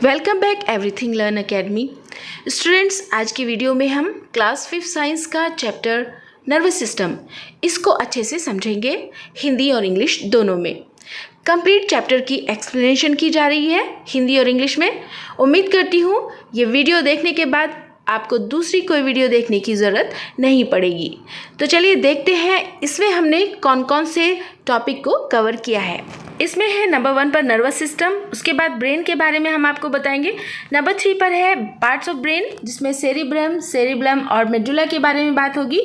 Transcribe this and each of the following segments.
Welcome back everything learn academy. Students, आज की video में हम क्लास 5 साइंस का चैप्टर नर्वस सिस्टम इसको अच्छे से समझेंगे, हिंदी और इंग्लिश दोनों में। कंप्लीट चैप्टर की एक्सप्लेनेशन की जा रही है हिंदी और इंग्लिश में। उम्मीद करती हूँ ये वीडियो देखने के बाद आपको दूसरी कोई वीडियो देखने की ज़रूरत नहीं पड़ेगी। तो चलिए देखते हैं इसमें हमने कौन कौन से टॉपिक को कवर किया है। इसमें है नंबर 1 पर नर्वस सिस्टम, उसके बाद ब्रेन के बारे में हम आपको बताएंगे। नंबर 3 पर है पार्ट्स ऑफ ब्रेन, जिसमें सेरिब्रम और मेडुला के बारे में बात होगी।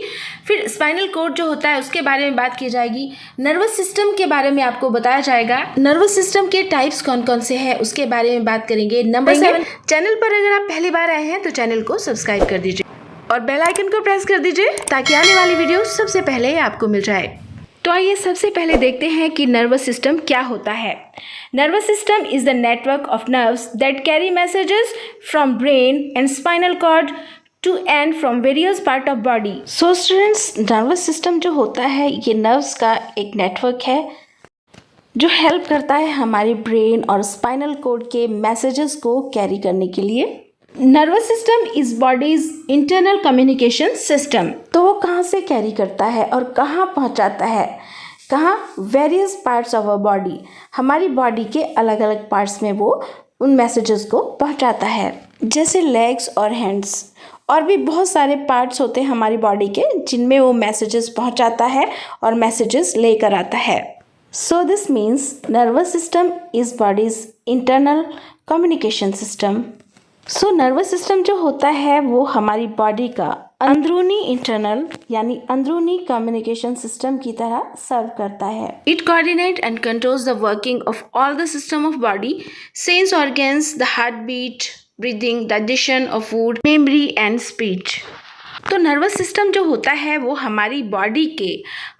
फिर स्पाइनल कॉर्ड जो होता है उसके बारे में बात की जाएगी। नर्वस सिस्टम के बारे में आपको बताया जाएगा। नर्वस सिस्टम के टाइप्स कौन कौन से हैं उसके बारे में बात करेंगे। नंबर 7, चैनल पर अगर आप पहली बार आए हैं तो चैनल को सब्सक्राइब कर दीजिए और बेल आइकन को प्रेस कर दीजिए ताकि आने वाली वीडियो सबसे पहले आपको मिल जाए। तो आइए सबसे पहले देखते हैं कि नर्वस सिस्टम क्या होता है। Nervous system is the network of nerves that carry messages from brain and spinal cord to and from various part of body. So students, nervous system जो होता है ये नर्व्स का एक नेटवर्क है जो हेल्प करता है हमारे ब्रेन और स्पाइनल कॉर्ड के मैसेजेस को कैरी करने के लिए। Nervous system is bodies internal communication system. तो वो कहाँ से कैरी करता है और कहाँ पहुँचाता है? कहाँ? Various parts of a body, हमारी बॉडी के अलग अलग पार्ट्स में वो उन मैसेजेस को पहुँचाता है। जैसे लेग्स और हैंड्स, और भी बहुत सारे पार्ट्स होते हैं हमारी बॉडी के जिनमें वो मैसेजेस पहुँचाता है और मैसेजेस लेकर आता है। So this means nervous system is bodies internal communication system. So nervous system जो होता है वो हमारी बॉडी का अंदरूनी इंटरनल यानी अंदरूनी कम्युनिकेशन सिस्टम की तरह सर्व करता है। It coordinate and controls the working of all the system of body, sense organs, the heart beat, breathing, digestion of food, memory and speech. तो नर्वस सिस्टम जो होता है वो हमारी बॉडी के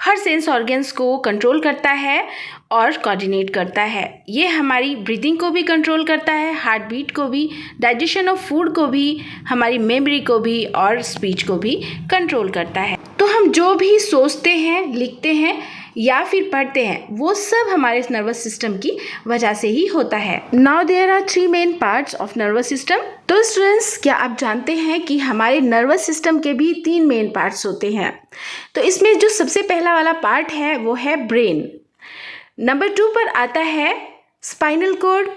हर सेंस ऑर्गन्स को कंट्रोल करता है और कोऑर्डिनेट करता है। ये हमारी ब्रीदिंग को भी कंट्रोल करता है, हार्ट बीट को भी, डाइजेशन ऑफ फूड को भी, हमारी मेमोरी को भी और स्पीच को भी कंट्रोल करता है। तो हम जो भी सोचते हैं, लिखते हैं या फिर पढ़ते हैं वो सब हमारे नर्वस सिस्टम की वजह से ही होता है। Now there are 3 main parts of nervous system. तो स्टूडेंट्स, क्या आप जानते हैं कि हमारे नर्वस सिस्टम के भी 3 मेन पार्ट्स होते हैं? तो इसमें जो सबसे पहला वाला पार्ट है वो है ब्रेन। नंबर 2 पर आता है स्पाइनल कॉर्ड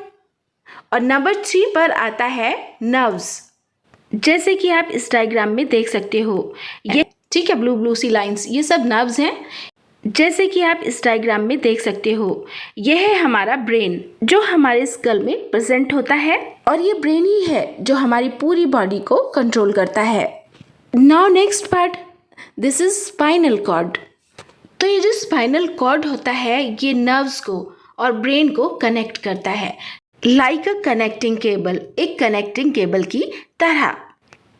और नंबर 3 पर आता है नर्व्स। जैसे कि आप इस डायग्राम में देख सकते हो, ये ठीक है, ब्लू सी लाइंस, ये सब नर्व्स हैं। जैसे कि आप इस डायग्राम में देख सकते हो, यह है हमारा ब्रेन जो हमारे स्कल में प्रेजेंट होता है और ये ब्रेन ही है जो हमारी पूरी बॉडी को कंट्रोल करता है। Now next part, this is spinal cord. तो ये जो स्पाइनल कॉर्ड होता है ये नर्व्स को और ब्रेन को कनेक्ट करता है, लाइक अ कनेक्टिंग केबल, एक कनेक्टिंग केबल की तरह।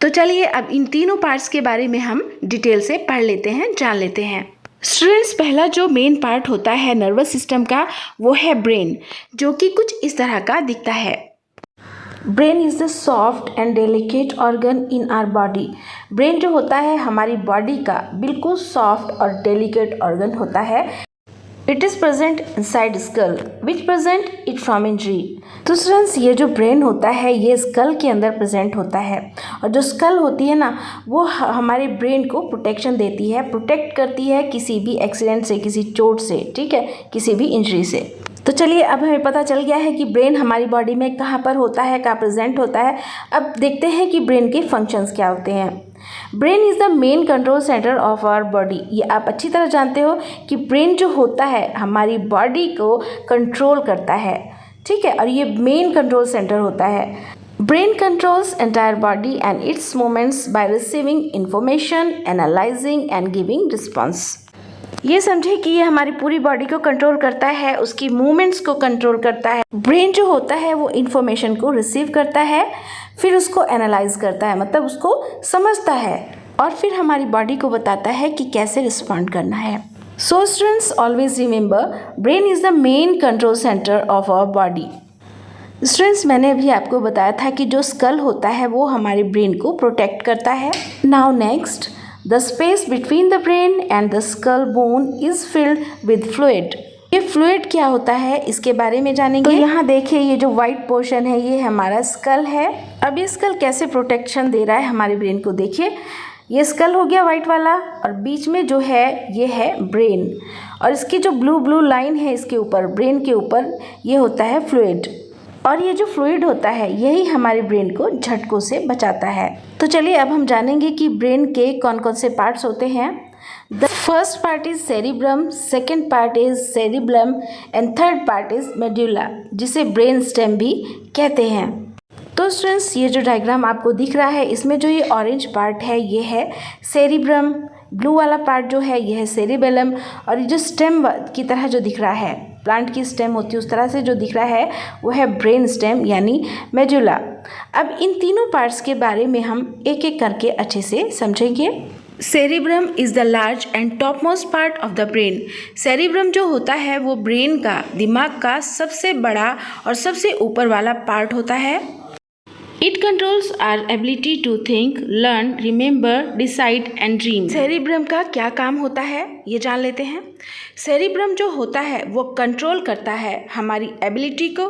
तो चलिए अब इन तीनों पार्ट्स के बारे में हम डिटेल से पढ़ लेते हैं, जान लेते हैं। स्टूडेंट्स, पहला जो मेन पार्ट होता है नर्वस सिस्टम का वो है ब्रेन, जो कि कुछ इस तरह का दिखता है। Brain is the soft and delicate organ in our body. Brain जो होता है हमारी बॉडी का बिल्कुल सॉफ्ट और डेलिकेट ऑर्गन होता है। It is present inside skull which present it from injury. तो स्टूडेंट्स, ये जो ब्रेन होता है ये स्कल के अंदर प्रेजेंट होता है और जो स्कल होती है ना वो हमारे ब्रेन को प्रोटेक्शन देती है, प्रोटेक्ट करती है किसी भी एक्सीडेंट से, किसी चोट से, ठीक है, किसी भी इंजरी से। तो चलिए अब हमें पता चल गया है कि ब्रेन हमारी बॉडी में कहाँ पर होता है, कहाँ प्रेजेंट होता है। अब देखते हैं कि ब्रेन के फंक्शंस क्या होते हैं। Brain is the main control centre of our body. ये आप अच्छी तरह जानते हो कि ब्रेन जो होता है हमारी बॉडी को कंट्रोल करता है, ठीक है, और ये मेन कंट्रोल सेंटर होता है। Brain controls entire body and its movements by receiving information, analysing and giving response. ये समझे कि ये हमारी पूरी बॉडी को कंट्रोल करता है, उसकी मूवमेंट्स को कंट्रोल करता है। ब्रेन जो होता है वो इन्फॉर्मेशन को रिसीव करता है, फिर उसको एनालाइज करता है, मतलब उसको समझता है और फिर हमारी बॉडी को बताता है कि कैसे रिस्पॉन्ड करना है। So students, always remember brain is the main control centre of our body. Students, मैंने अभी आपको बताया था कि जो स्कल होता है वो हमारे ब्रेन को प्रोटेक्ट करता है। Now next, the space between the brain and the skull bone is filled with fluid. ये फ्लूइड क्या होता है इसके बारे में जानेंगे। तो यहाँ देखिए ये जो व्हाइट पोर्शन है ये हमारा स्कल है। अब ये स्कल कैसे प्रोटेक्शन दे रहा है हमारे ब्रेन को, देखिए ये स्कल हो गया वाइट वाला और बीच में जो है ये है ब्रेन और इसकी जो ब्लू ब्लू लाइन है इसके ऊपर ब्रेन के ऊपर ये होता है फ्लूइड और ये जो फ्लूइड होता है यही हमारे ब्रेन को झटकों से बचाता है। तो चलिए अब हम जानेंगे कि ब्रेन के कौन कौन से पार्ट्स होते हैं। The first part is cerebrum, second part is cerebellum and third part is medulla, जिसे ब्रेन स्टेम भी कहते हैं। तो स्टूडेंट्स ये जो डायग्राम आपको दिख रहा है इसमें जो ये ऑरेंज पार्ट है ये है सेरिब्रम, ब्लू वाला पार्ट जो है ये है सेरिबेलम और ये जो स्टेम की तरह जो दिख रहा है, प्लांट की स्टेम होती है उस तरह से जो दिख रहा है वो है ब्रेन स्टेम यानी मेडुला। अब इन तीनों पार्ट्स के बारे में हम एक एक करके अच्छे से समझेंगे। Cerebrum is the large and top most part of the brain. Cerebrum जो होता है वो ब्रेन का, दिमाग का सबसे बड़ा और सबसे ऊपर वाला पार्ट होता है। It controls our ability to think, learn, remember, decide and dream. Cerebrum का क्या काम होता है ये जान लेते हैं। सेरिब्रम जो होता है वो कंट्रोल करता है हमारी एबिलिटी को,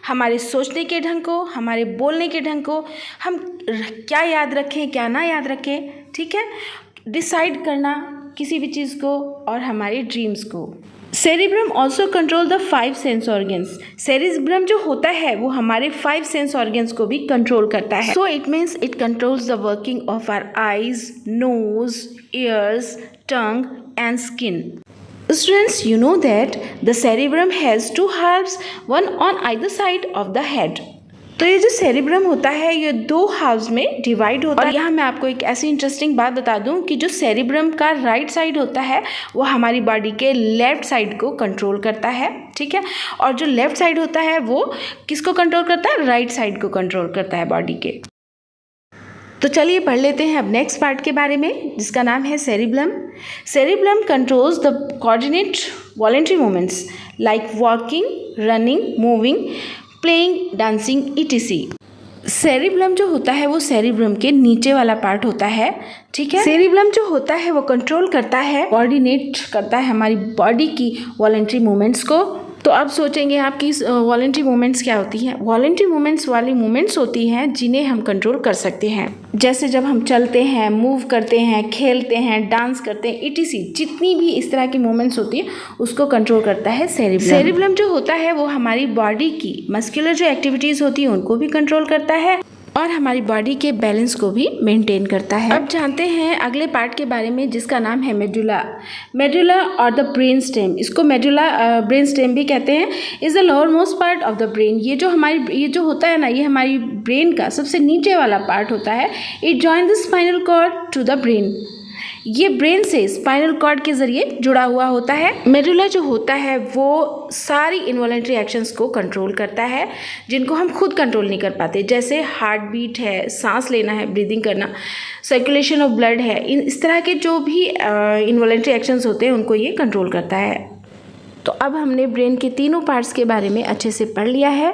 हमारे सोचने के ढंग को, हमारे बोलने के ढंग को, हम क्या याद रखें क्या ना याद रखें, ठीक है, डिसाइड करना किसी भी चीज़ को और हमारे ड्रीम्स को। Cerebrum also control the 5 sense organs. Cerebrum जो होता है वो हमारे 5 सेंस ऑर्गन्स को भी कंट्रोल करता है। So it means it controls the working of our eyes, nose, ears, tongue and skin. Students, you know that the cerebrum has 2 halves, one on either side of the head. तो ये जो cerebrum होता है ये 2 halves में divide होता है। और यहाँ मैं आपको एक ऐसी इंटरेस्टिंग बात बता दूँ कि जो सेरिब्रम का राइट साइड होता है वो हमारी बॉडी के लेफ्ट साइड को कंट्रोल करता है, ठीक है, और जो लेफ्ट साइड होता है वो किसको कंट्रोल करता है, राइट साइड को कंट्रोल करता है बॉडी के। तो चलिए पढ़ लेते हैं अब नेक्स्ट पार्ट के बारे में जिसका नाम है cerebellum. Cerebellum controls the coordinate voluntary movements like walking, running, moving, playing, dancing etc। Cerebellum जो होता है वो सेरिब्रम के नीचे वाला पार्ट होता है, ठीक है। सेरिब्लम जो होता है वो कंट्रोल करता है, कोऑर्डिनेट करता है हमारी बॉडी की वॉलेंट्री मूवमेंट्स को। तो अब सोचेंगे आप कि वॉलेंट्री मूवमेंट्स क्या होती हैं। वॉलेंट्री मूवमेंट्स वाली मूवमेंट्स होती हैं जिन्हें हम कंट्रोल कर सकते हैं, जैसे जब हम चलते हैं, मूव करते हैं, खेलते हैं, डांस करते हैं etc। जितनी भी इस तरह की मूवमेंट्स होती है उसको कंट्रोल करता है सेरिब्लम। सेरिब्लम जो होता है वो हमारी बॉडी की मस्कुलर जो एक्टिविटीज़ होती है उनको भी कंट्रोल करता है और हमारी बॉडी के बैलेंस को भी मेंटेन करता है। अब जानते हैं अगले पार्ट के बारे में जिसका नाम है मेडुला। मेडुला और द ब्रेन स्टेम, इसको मेडुला ब्रेन स्टेम भी कहते हैं, is the lower most part of the brain. ये जो होता है ना ये हमारी ब्रेन का सबसे नीचे वाला पार्ट होता है। It join the spinal cord to the brain. ये ब्रेन से स्पाइनल कॉर्ड के ज़रिए जुड़ा हुआ होता है। मेडुला जो होता है वो सारी इनवॉलेंट्री एक्शंस को कंट्रोल करता है जिनको हम खुद कंट्रोल नहीं कर पाते, जैसे हार्ट बीट है, सांस लेना है, ब्रीदिंग करना, सर्कुलेशन ऑफ ब्लड है, इस तरह के जो भी इनवॉलेंट्री एक्शंस होते हैं उनको ये कंट्रोल करता है। तो अब हमने ब्रेन के तीनों पार्ट्स के बारे में अच्छे से पढ़ लिया है।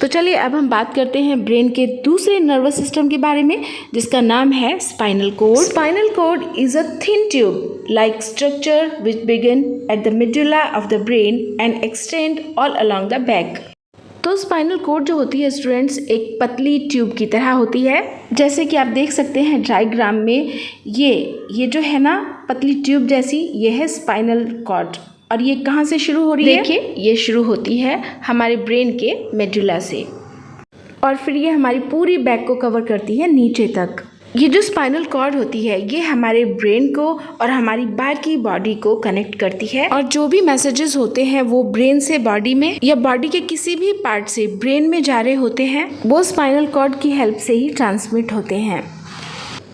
तो चलिए अब हम बात करते हैं ब्रेन के दूसरे नर्वस सिस्टम के बारे में जिसका नाम है spinal cord. Spinal cord is a thin tube like structure which begin at the medulla of the brain and extend all along the back. तो स्पाइनल कोड जो होती है स्टूडेंट्स एक पतली ट्यूब की तरह होती है, जैसे कि आप देख सकते हैं डायग्राम में ये जो है ना पतली ट्यूब जैसी, ये है स्पाइनल कॉर्ड। और ये कहाँ से शुरू हो रही है, देखिए ये शुरू होती है हमारे ब्रेन के मेडुला से और फिर ये हमारी पूरी बैक को कवर करती है नीचे तक। ये जो स्पाइनल कॉर्ड होती है ये हमारे ब्रेन को और हमारी बाकी बॉडी को कनेक्ट करती है और जो भी मैसेजेस होते हैं वो ब्रेन से बॉडी में या बॉडी के किसी भी पार्ट से ब्रेन में जा रहे होते हैं वो स्पाइनल कॉर्ड की हेल्प से ही ट्रांसमिट होते हैं।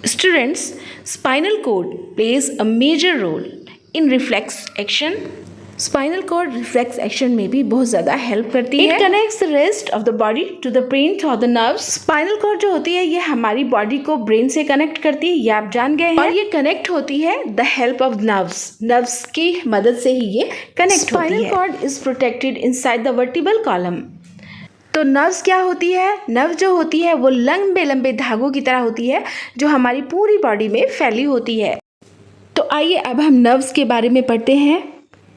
Students, spinal cord plays a major role in reflex action. Spinal cord reflex action में भी बहुत ज़्यादा हेल्प करती है। It connects the rest of the body to the brain through the nerves. Spinal cord जो होती है ये हमारी बॉडी को ब्रेन से कनेक्ट करती है, ये आप जान गए हैं, और ये कनेक्ट होती है the help of nerves. Nerves की मदद से ही ये कनेक्ट होती है। Spinal cord is protected inside the vertebral column. तो नर्व्स क्या होती है, नर्व जो होती है वो लंबे लंबे धागों की तरह होती है जो हमारी पूरी बॉडी में फैली होती है। तो आइए अब हम नर्व्स के बारे में पढ़ते हैं।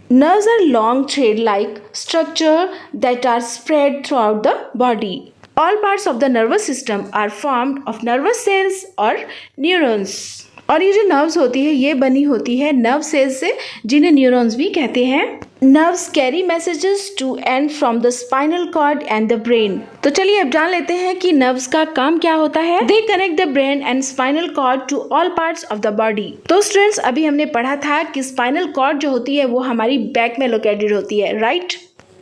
Nerves are long thread-like structure that are spread throughout the body. All parts of the nervous system are formed of nervous cells or neurons. और ये जो नर्व्स होती है ये बनी होती है नर्व सेल्स से, जिन्हें न्यूरॉन्स भी कहते हैं। Nerves carry messages to and from the spinal cord and the brain. तो चलिए अब जान लेते हैं कि नर्व्स का काम क्या होता है। They connect the brain and spinal cord to all parts of the body. तो स्टूडेंट्स अभी हमने पढ़ा था कि स्पाइनल कॉर्ड जो होती है वो हमारी बैक में लोकेटेड होती है, राइट।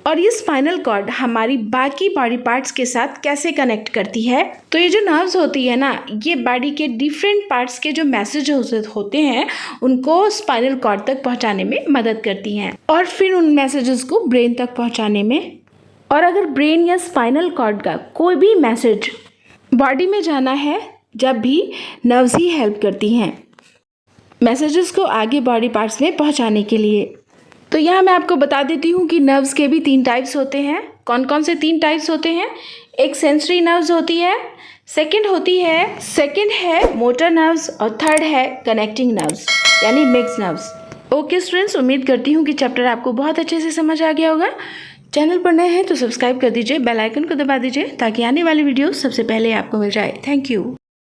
और ये स्पाइनल कॉर्ड हमारी बाकी बॉडी पार्ट्स के साथ कैसे कनेक्ट करती है। तो ये जो नर्व्स होती है ना, ये बॉडी के डिफरेंट पार्ट्स के जो मैसेज होते हैं उनको स्पाइनल कॉर्ड तक पहुंचाने में मदद करती हैं और फिर उन मैसेजेस को ब्रेन तक पहुंचाने में। और अगर ब्रेन या स्पाइनल कॉर्ड का कोई भी मैसेज बॉडी में जाना है, जब भी नर्व्स ही हेल्प करती हैं मैसेजेस को आगे बॉडी पार्ट्स में पहुंचाने के लिए। तो यहाँ मैं आपको बता देती हूँ कि नर्व्स के भी 3 टाइप्स होते हैं। कौन कौन से 3 टाइप्स होते हैं? एक सेंसरी नर्व्स होती है, सेकंड है मोटर नर्व्स और थर्ड है कनेक्टिंग नर्व्स यानी मिक्स नर्व्स। ओके स्टूडेंट्स, उम्मीद करती हूँ कि चैप्टर आपको बहुत अच्छे से समझ आ गया होगा। चैनल पर नए हैं तो सब्सक्राइब कर दीजिए, बेल आइकन को दबा दीजिए ताकि आने वाली वीडियो सबसे पहले आपको मिल जाए। Thank you.